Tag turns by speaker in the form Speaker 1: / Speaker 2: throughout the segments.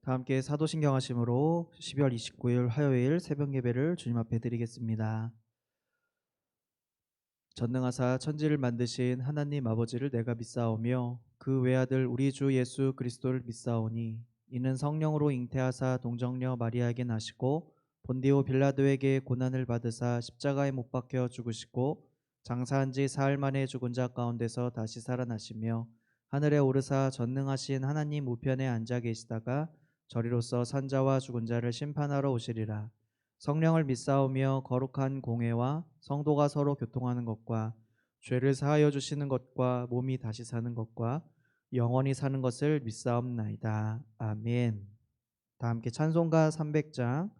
Speaker 1: 다 함께 사도신경 하심으로 12월 29일 화요일 새벽 예배를 주님 앞에 드리겠습니다. 전능하사 천지를 만드신 하나님 아버지를 내가 믿사오며 그 외아들 우리 주 예수 그리스도를 믿사오니 이는 성령으로 잉태하사 동정녀 마리아에게 나시고 본디오 빌라도에게 고난을 받으사 십자가에 못 박혀 죽으시고 장사한 지 사흘 만에 죽은 자 가운데서 다시 살아나시며 하늘에 오르사 전능하신 하나님 우편에 앉아 계시다가 저리로서 산자와 죽은 자를 심판하러 오시리라. 성령을 믿사오며 거룩한 공회와 성도가 서로 교통하는 것과 죄를 사하여 주시는 것과 몸이 다시 사는 것과 영원히 사는 것을 믿사옵나이다. 아멘. 다 함께 찬송가 300장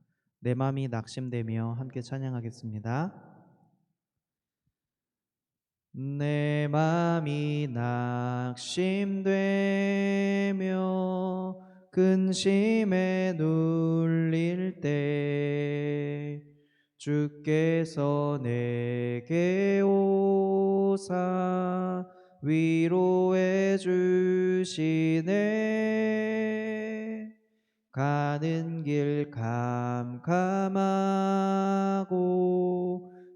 Speaker 1: 내 맘이 낙심되며 함께 찬양하겠습니다. 내 맘이 낙심되며 근심에 눌릴 때 주께서 내게 오사 위로해 주시네. 가는 길 캄캄하고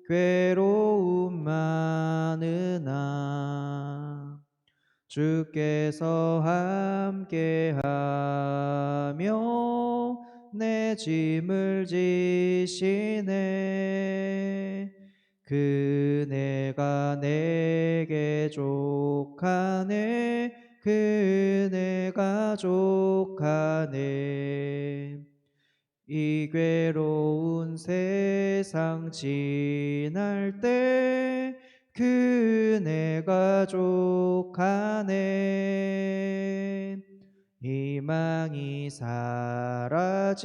Speaker 1: 괴로움 많으나 주께서 함께하며 내 짐을 지시네. 그네가 내게 족하네. 그네가 족하네. 이 괴로운 세상 지날 때 그네가 족하네. 희망이 사라지고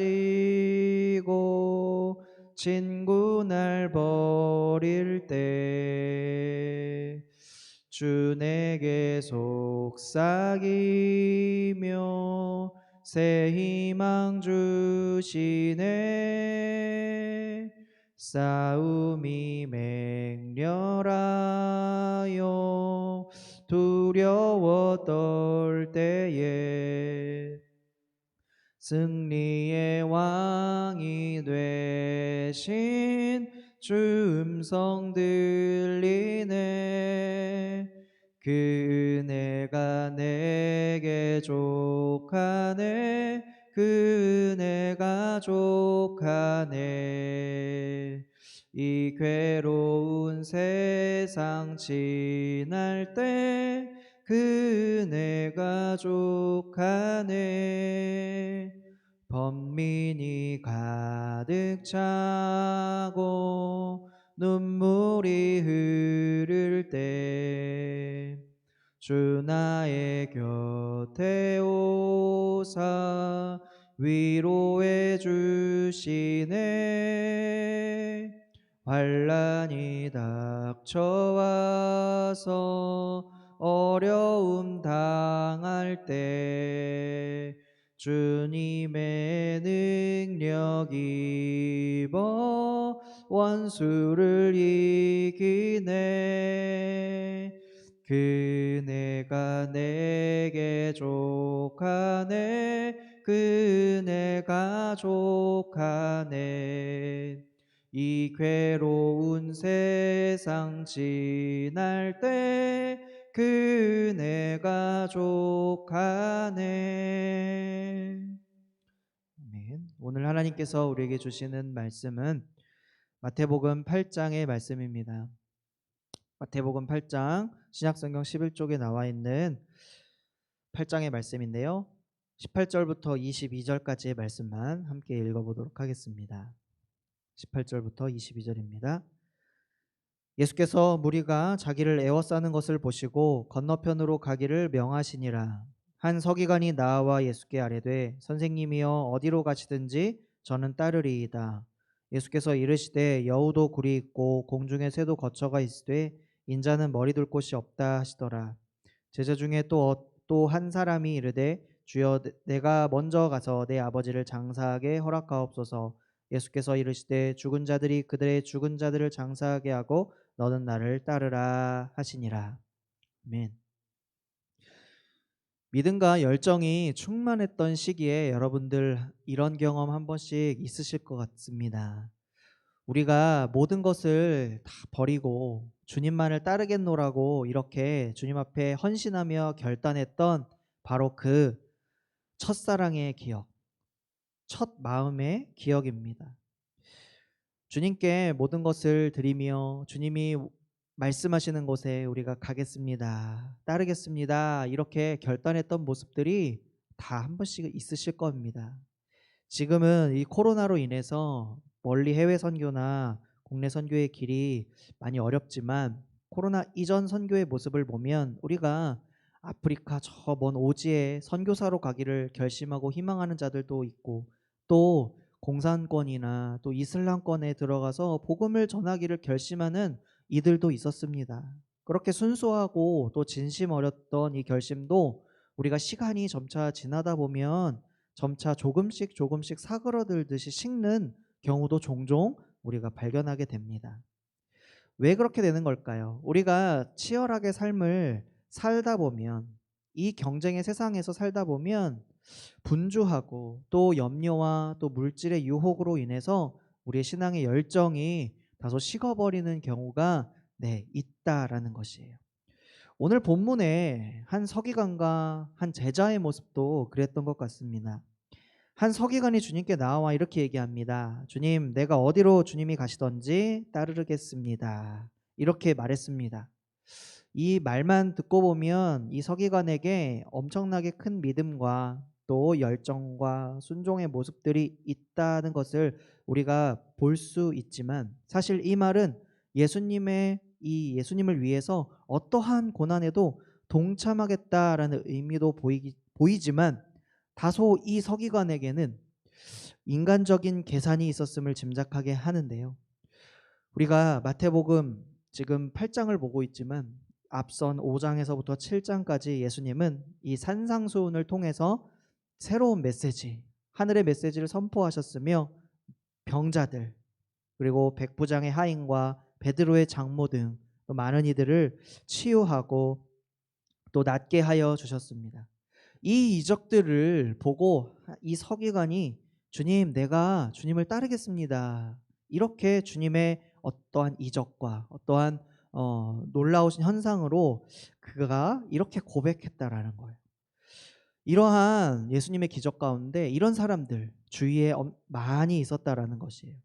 Speaker 1: 친구 날 버릴 때 주 내게 속삭이며 새 희망 주시네. 싸움이 맹렬하여 두려워 떨 때에 승리의 왕이 되신 주 음성 들리네. 그 은혜가 내게 족하네. 그 은혜가 족하네. 이 괴로운 세상 지날 때 그네가 족하네. 번민이 가득 차고 눈물이 흐를 때 주 나의 곁에 오사 위로해 주시네. 환난이 닥쳐와서 어려움 당할 때 주님의 능력 입어 원수를 이기네. 그네가 내게 족하네. 그네가 족하네. 이 괴로운 세상 지날 때 그네가 족하네. 아멘. 오늘 하나님께서 우리에게 주시는 말씀은 마태복음 8장의 말씀입니다. 마태복음 8장 신약성경 11쪽에 나와 있는 8장의 말씀인데요. 18절부터 22절까지의 말씀만 함께 읽어보도록 하겠습니다. 18절부터 22절입니다. 예수께서 무리가 자기를 에워싸는 것을 보시고 건너편으로 가기를 명하시니라. 한 서기관이 나와 예수께 아뢰되 선생님이여 어디로 가시든지 저는 따르리이다. 예수께서 이르시되 여우도 굴이 있고 공중에 새도 거처가 있으되 인자는 머리 둘 곳이 없다 하시더라. 제자 중에 또 한 사람이 이르되 주여 내가 먼저 가서 내 아버지를 장사하게 허락하옵소서. 예수께서 이르시되 죽은 자들이 그들의 죽은 자들을 장사하게 하고 너는 나를 따르라 하시니라. 아멘. 믿음과 열정이 충만했던 시기에 여러분들 이런 경험 한 번씩 있으실 것 같습니다. 우리가 모든 것을 다 버리고 주님만을 따르겠노라고 이렇게 주님 앞에 헌신하며 결단했던 바로 그 첫사랑의 기억, 첫 마음의 기억입니다. 주님께 모든 것을 드리며 주님이 말씀하시는 곳에 우리가 가겠습니다. 따르겠습니다. 이렇게 결단했던 모습들이 다 한 번씩 있으실 겁니다. 지금은 이 코로나로 인해서 멀리 해외 선교나 국내 선교의 길이 많이 어렵지만 코로나 이전 선교의 모습을 보면 우리가 아프리카 저 먼 오지에 선교사로 가기를 결심하고 희망하는 자들도 있고 또 공산권이나 또 이슬람권에 들어가서 복음을 전하기를 결심하는 이들도 있었습니다. 그렇게 순수하고 또 진심 어렸던 이 결심도 우리가 시간이 점차 지나다 보면 점차 조금씩 조금씩 사그러들듯이 식는 경우도 종종 우리가 발견하게 됩니다. 왜 그렇게 되는 걸까요? 우리가 치열하게 삶을 살다 보면 이 경쟁의 세상에서 살다 보면 분주하고 또 염려와 또 물질의 유혹으로 인해서 우리의 신앙의 열정이 다소 식어버리는 경우가 있다라는 것이에요. 오늘 본문에 한 서기관과 한 제자의 모습도 그랬던 것 같습니다. 한 서기관이 주님께 나와 이렇게 얘기합니다. 주님, 내가 어디로 주님이 가시던지 따르겠습니다. 이렇게 말했습니다. 이 말만 듣고 보면 이 서기관에게 엄청나게 큰 믿음과 또 열정과 순종의 모습들이 있다는 것을 우리가 볼 수 있지만 사실 이 말은 예수님을 위해서 어떠한 고난에도 동참하겠다라는 의미도 보이지만 다소 이 서기관에게는 인간적인 계산이 있었음을 짐작하게 하는데요. 우리가 마태복음 지금 8장을 보고 있지만 앞선 5장에서부터 7장까지 예수님은 이 산상수훈을 통해서 새로운 메시지, 하늘의 메시지를 선포하셨으며 병자들 그리고 백부장의 하인과 베드로의 장모 등 또 많은 이들을 치유하고 또 낫게 하여 주셨습니다. 이 이적들을 보고 이 서기관이 주님, 내가 주님을 따르겠습니다. 이렇게 주님의 어떠한 이적과 어떠한 놀라우신 현상으로 그가 이렇게 고백했다라는 거예요. 이러한 예수님의 기적 가운데 이런 사람들 주위에 많이 있었다라는 것이에요.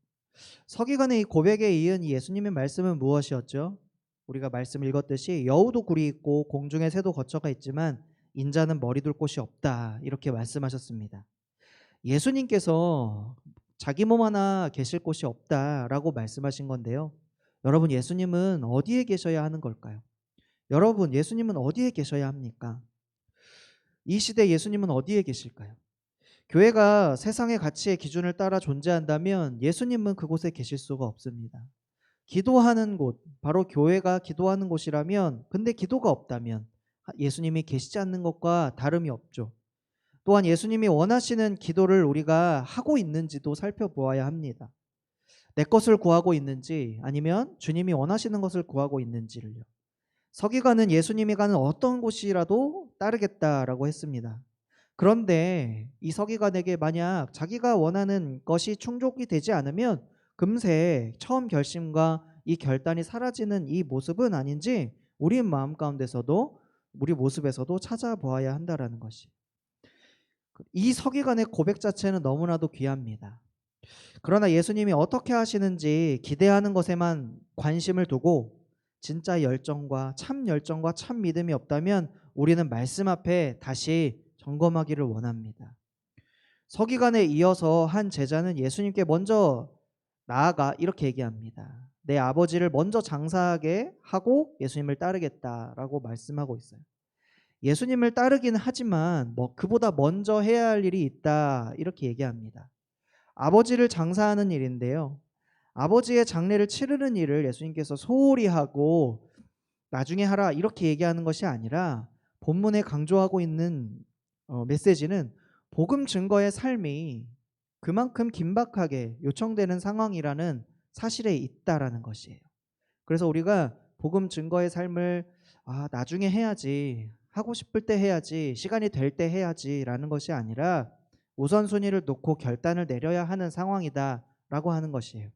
Speaker 1: 서기관의 이 고백에 이은 예수님의 말씀은 무엇이었죠? 우리가 말씀을 읽었듯이 여우도 굴이 있고 공중에 새도 거처가 있지만 인자는 머리 둘 곳이 없다 이렇게 말씀하셨습니다. 예수님께서 자기 몸 하나 계실 곳이 없다라고 말씀하신 건데요. 여러분, 예수님은 어디에 계셔야 하는 걸까요? 여러분, 예수님은 어디에 계셔야 합니까? 이 시대 예수님은 어디에 계실까요? 교회가 세상의 가치의 기준을 따라 존재한다면 예수님은 그곳에 계실 수가 없습니다. 기도하는 곳, 바로 교회가 기도하는 곳이라면 근데 기도가 없다면 예수님이 계시지 않는 것과 다름이 없죠. 또한 예수님이 원하시는 기도를 우리가 하고 있는지도 살펴보아야 합니다. 내 것을 구하고 있는지 아니면 주님이 원하시는 것을 구하고 있는지를요. 서기관은 예수님이 가는 어떤 곳이라도 따르겠다라고 했습니다. 그런데 이 서기관에게 만약 자기가 원하는 것이 충족이 되지 않으면 금세 처음 결심과 이 결단이 사라지는 이 모습은 아닌지 우리 마음 가운데서도 우리 모습에서도 찾아보아야 한다라는 것이. 이 서기관의 고백 자체는 너무나도 귀합니다. 그러나 예수님이 어떻게 하시는지 기대하는 것에만 관심을 두고 진짜 열정과 참 믿음이 없다면 우리는 말씀 앞에 다시 점검하기를 원합니다. 서기관에 이어서 한 제자는 예수님께 먼저 나아가 이렇게 얘기합니다. 내 아버지를 먼저 장사하게 하고 예수님을 따르겠다라고 말씀하고 있어요. 예수님을 따르긴 하지만 그보다 먼저 해야 할 일이 있다 이렇게 얘기합니다. 아버지를 장사하는 일인데요. 아버지의 장례를 치르는 일을 예수님께서 소홀히 하고 나중에 하라 이렇게 얘기하는 것이 아니라 본문에 강조하고 있는 메시지는 복음 증거의 삶이 그만큼 긴박하게 요청되는 상황이라는 사실에 있다라는 것이에요. 그래서 우리가 복음 증거의 삶을 나중에 해야지 하고 싶을 때 해야지, 시간이 될 때 해야지라는 것이 아니라 우선순위를 놓고 결단을 내려야 하는 상황이다라고 하는 것이에요.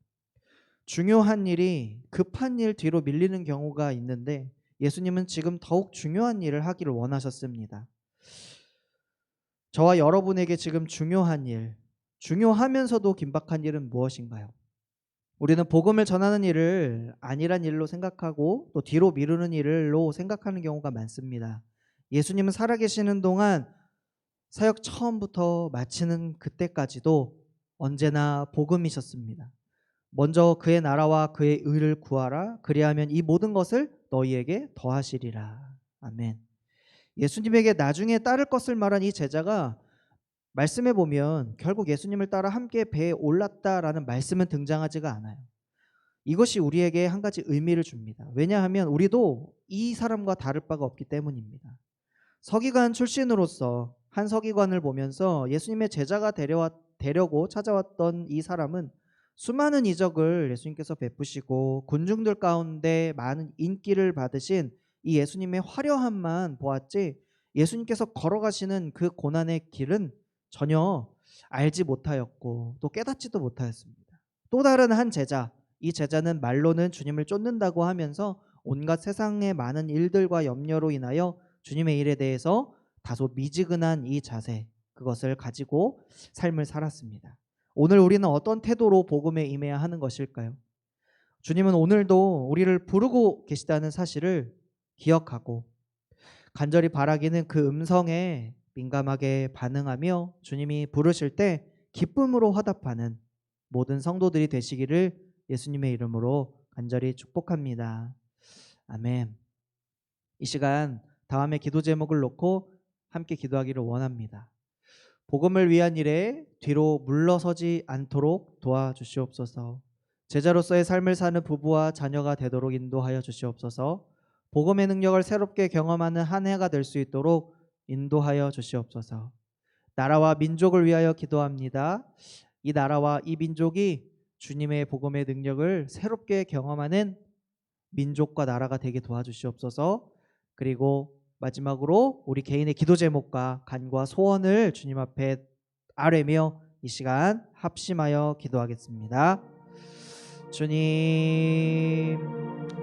Speaker 1: 중요한 일이 급한 일 뒤로 밀리는 경우가 있는데 예수님은 지금 더욱 중요한 일을 하기를 원하셨습니다. 저와 여러분에게 지금 중요한 일, 중요하면서도 긴박한 일은 무엇인가요? 우리는 복음을 전하는 일을 안일한 일로 생각하고 또 뒤로 미루는 일로 생각하는 경우가 많습니다. 예수님은 살아계시는 동안 사역 처음부터 마치는 그때까지도 언제나 복음이셨습니다. 먼저 그의 나라와 그의 의를 구하라. 그리하면 이 모든 것을 너희에게 더하시리라. 아멘. 예수님에게 나중에 따를 것을 말한 이 제자가 말씀해 보면 결국 예수님을 따라 함께 배에 올랐다라는 말씀은 등장하지가 않아요. 이것이 우리에게 한 가지 의미를 줍니다. 왜냐하면 우리도 이 사람과 다를 바가 없기 때문입니다. 서기관 출신으로서 한 서기관을 보면서 예수님의 제자가 되려고 찾아왔던 이 사람은 수많은 이적을 예수님께서 베푸시고 군중들 가운데 많은 인기를 받으신 이 예수님의 화려함만 보았지 예수님께서 걸어가시는 그 고난의 길은 전혀 알지 못하였고 또 깨닫지도 못하였습니다. 또 다른 한 제자, 이 제자는 말로는 주님을 쫓는다고 하면서 온갖 세상의 많은 일들과 염려로 인하여 주님의 일에 대해서 다소 미지근한 이 자세, 그것을 가지고 삶을 살았습니다. 오늘 우리는 어떤 태도로 복음에 임해야 하는 것일까요? 주님은 오늘도 우리를 부르고 계시다는 사실을 기억하고 간절히 바라기는 그 음성에 민감하게 반응하며 주님이 부르실 때 기쁨으로 화답하는 모든 성도들이 되시기를 예수님의 이름으로 간절히 축복합니다. 아멘. 이 시간 다음에 기도 제목을 놓고 함께 기도하기를 원합니다. 복음을 위한 일에 뒤로 물러서지 않도록 도와주시옵소서. 제자로서의 삶을 사는 부부와 자녀가 되도록 인도하여 주시옵소서. 복음의 능력을 새롭게 경험하는 한 해가 될 수 있도록 인도하여 주시옵소서. 나라와 민족을 위하여 기도합니다. 이 나라와 이 민족이 주님의 복음의 능력을 새롭게 경험하는 민족과 나라가 되게 도와주시옵소서. 그리고 마지막으로 우리 개인의 기도 제목과 간구와 소원을 주님 앞에 아뢰며 이 시간 합심하여 기도하겠습니다. 주님,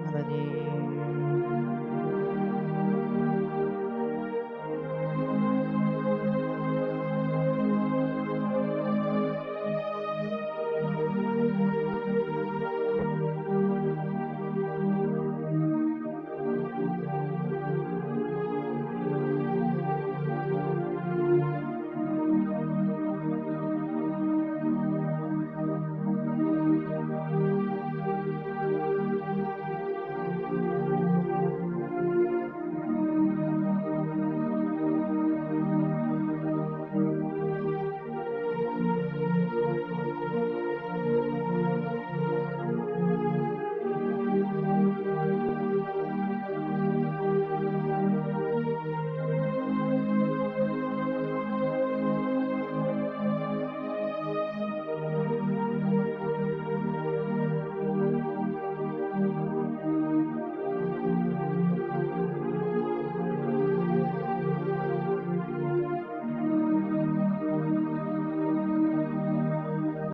Speaker 1: 하나님